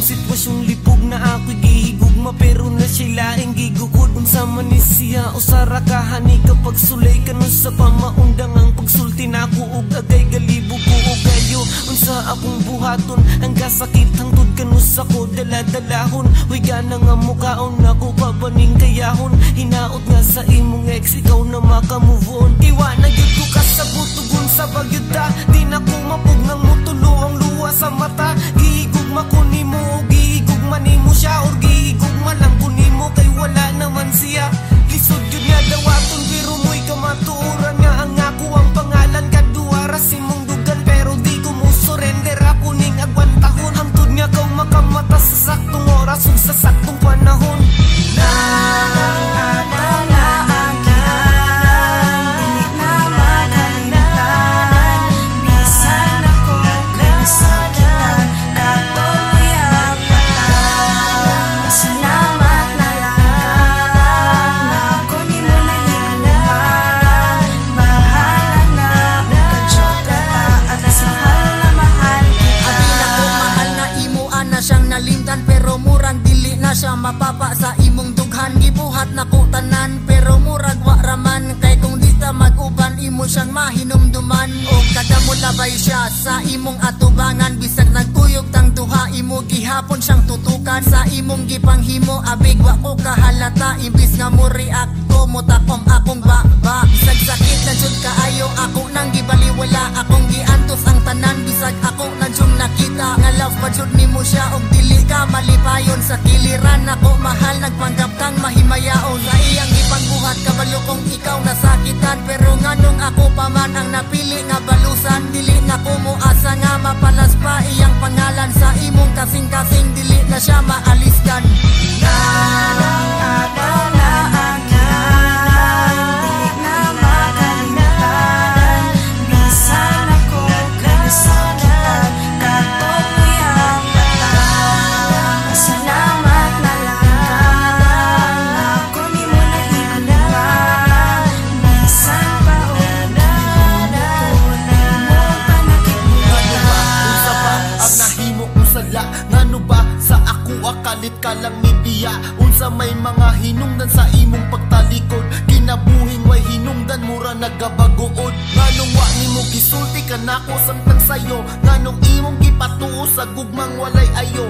sitwasyong libog na ako'y gihigugma, pero na sila ang gigukod. Unsa man ni siya o sarakahani kapag sulay kanon sa pamaundang ang pagsulti na ako ug agay galibog ko o gayo. Unsa akong buhaton ang gasakit hangtod kanus ako daladalahon. Uy gana nga mukaon ako pabaning kayahon. Hinaot nga sa imong ex ikaw na makamove on. Iwa na gyud ko ka sa butugon sa bagyuta, di na ko mapug nang mutulo ang luwa sa mata. Gihigugma ko nimo o gihigugma nimo siya, or gihigugma lang ko nimo kay wala naman siya. Lisod yun nga dawaton pero mo'y kamatuoran nga ang ako ang pangalan kaduara simong dugan, pero di ko mo surrender ako ning agwantahon. Hangtod nga kau makamata sa saktong oras ug sa saktong panahon. Pero murag dili na siya mapapa sa imong dughan. Gibuhat na ko tanan pero murag wa raman, kay kung di ta mag-uban imo siyang mahinumduman. O kada mo labay siya sa imong atubangan, bisag nagkuyog tang duha imo gihapon siyang tutukan. Sa imong gipanghimo abig wa ko kahalata, imbis nga mo react ko mo takom akong baba. Bisag sakit na jud kaayo ako nang gibaliwala, akong giantos ang tanan bisag ako na jud nakita nga love pa jud nimo siya og dili ka malipayon. Sa kiliran ako mahal nagpanggap kang mahimayaon. Sa iyang ipangbuhat kabalo kong ikaw nasakitan, pero nganong ako pa man ang napili nga balusan. Dili na ko mo asa nga mapalas pa iyang pangalan. Sa imong kasing-kasing dili na siya maaliskan. Ngano ba sa ako akalit ka lang ni biya? Unsa may mga hinungdan sa imong pagtalikod, kinabuhing way hinungdan mura nagabagood. Nganong wa nimo gisulti ka nako samtang sayo, nganong imong gipatuo sa gugmang walay ayo.